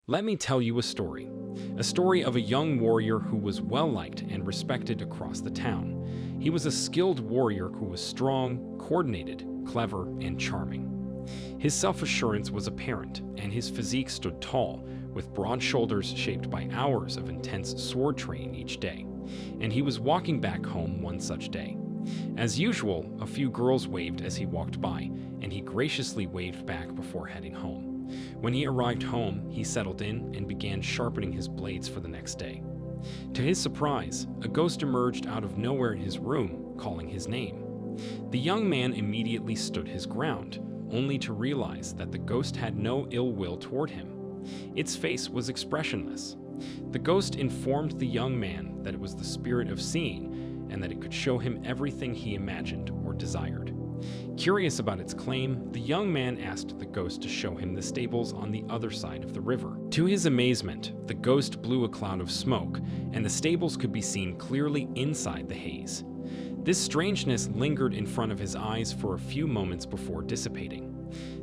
Let me tell you a story of a young warrior who was well-liked and respected across the town. He was a skilled warrior who was strong, coordinated, clever, and charming. His self-assurance was apparent, and his physique stood tall, with broad shoulders shaped by hours of intense sword training each day. And he was walking back home one such day. As usual, a few girls waved as he walked by, and he graciously waved back before heading home. When he arrived home, he settled in and began sharpening his blades for the next day. To his surprise, a ghost emerged out of nowhere in his room, calling his name. The young man immediately stood his ground, only to realize that the ghost had no ill will toward him. Its face was expressionless. The ghost informed the young man that it was the spirit of seeing, and that it could show him everything he imagined or desired. Curious about its claim, the young man asked the ghost to show him the stables on the other side of the river. To his amazement, the ghost blew a cloud of smoke, and the stables could be seen clearly inside the haze. This strangeness lingered in front of his eyes for a few moments before dissipating.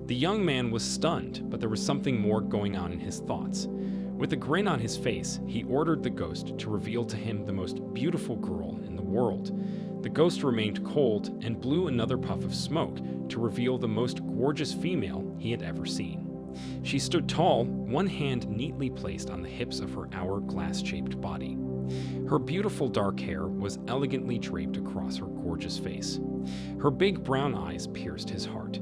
The young man was stunned, but there was something more going on in his thoughts. With a grin on his face, he ordered the ghost to reveal to him the most beautiful girl in the world. The ghost remained cold and blew another puff of smoke to reveal the most gorgeous female he had ever seen. She stood tall, one hand neatly placed on the hips of her hourglass-shaped body. Her beautiful dark hair was elegantly draped across her gorgeous face. Her big brown eyes pierced his heart.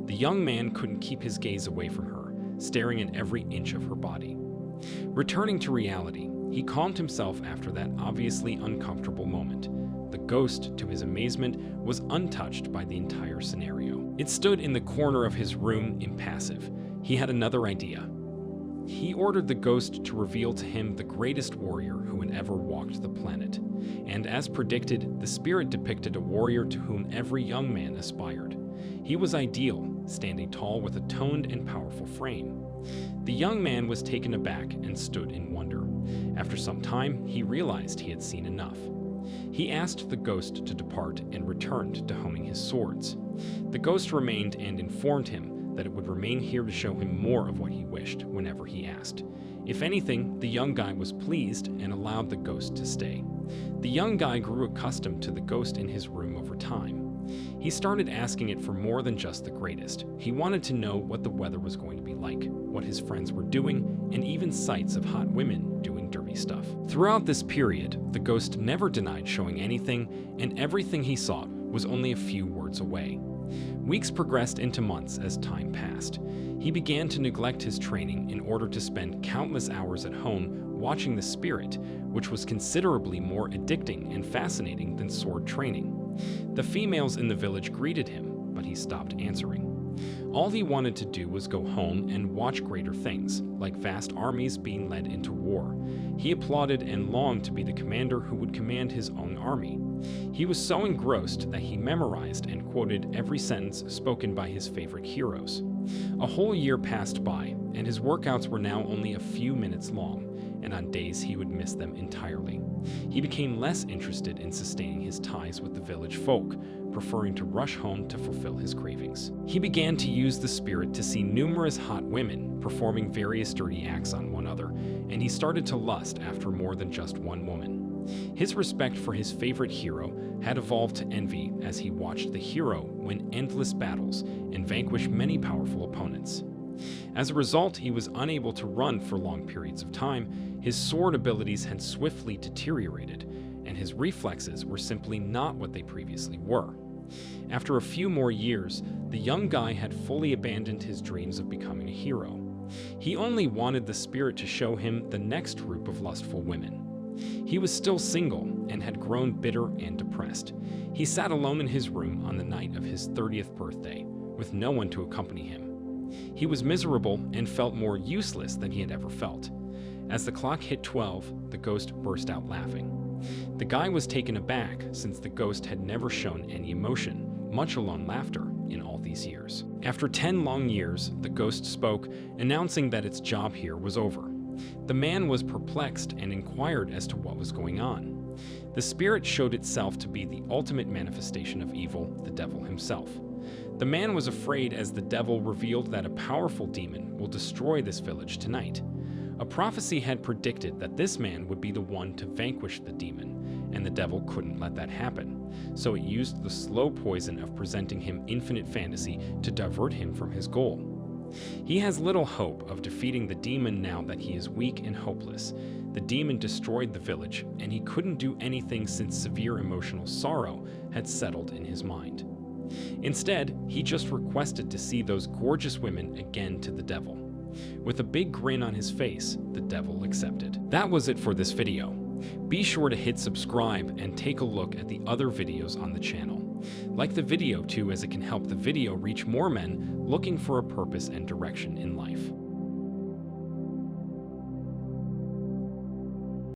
The young man couldn't keep his gaze away from her, staring at every inch of her body. Returning to reality, he calmed himself after that obviously uncomfortable moment. The ghost, to his amazement, was untouched by the entire scenario. It stood in the corner of his room, impassive. He had another idea. He ordered the ghost to reveal to him the greatest warrior who had ever walked the planet. And as predicted, the spirit depicted a warrior to whom every young man aspired. He was ideal, standing tall with a toned and powerful frame. The young man was taken aback and stood in wonder. After some time, he realized he had seen enough. He asked the ghost to depart and returned to homing his swords. The ghost remained and informed him that it would remain here to show him more of what he wished whenever he asked. If anything, the young guy was pleased and allowed the ghost to stay. The young guy grew accustomed to the ghost in his room over time. He started asking it for more than just the greatest. He wanted to know what the weather was going to be like, what his friends were doing, and even sights of hot women doing dirty stuff. Throughout this period, the ghost never denied showing anything, and everything he sought was only a few words away. Weeks progressed into months as time passed. He began to neglect his training in order to spend countless hours at home watching the spirit, which was considerably more addicting and fascinating than sword training. The females in the village greeted him, but he stopped answering. All he wanted to do was go home and watch greater things, like vast armies being led into war. He applauded and longed to be the commander who would command his own army. He was so engrossed that he memorized and quoted every sentence spoken by his favorite heroes. A whole year passed by, and his workouts were now only a few minutes long, and on days he would miss them entirely. He became less interested in sustaining his ties with the village folk, preferring to rush home to fulfill his cravings. He began to use the spirit to see numerous hot women performing various dirty acts on one another, and he started to lust after more than just one woman. His respect for his favorite hero had evolved to envy as he watched the hero win endless battles and vanquish many powerful opponents. As a result, he was unable to run for long periods of time. His sword abilities had swiftly deteriorated, and his reflexes were simply not what they previously were. After a few more years, the young guy had fully abandoned his dreams of becoming a hero. He only wanted the spirit to show him the next group of lustful women. He was still single and had grown bitter and depressed. He sat alone in his room on the night of his 30th birthday, with no one to accompany him. He was miserable and felt more useless than he had ever felt. As the clock hit 12, the ghost burst out laughing. The guy was taken aback since the ghost had never shown any emotion, much alone laughter, in all these years. After 10 long years, the ghost spoke, announcing that its job here was over. The man was perplexed and inquired as to what was going on. The spirit showed itself to be the ultimate manifestation of evil, the devil himself. The man was afraid as the devil revealed that a powerful demon will destroy this village tonight. A prophecy had predicted that this man would be the one to vanquish the demon, and the devil couldn't let that happen, so it used the slow poison of presenting him infinite fantasy to divert him from his goal. He has little hope of defeating the demon now that he is weak and hopeless. The demon destroyed the village, and he couldn't do anything since severe emotional sorrow had settled in his mind. Instead, he just requested to see those gorgeous women again to the devil. With a big grin on his face, the devil accepted. That was it for this video. Be sure to hit subscribe and take a look at the other videos on the channel. Like the video too, as it can help the video reach more men looking for a purpose and direction in life.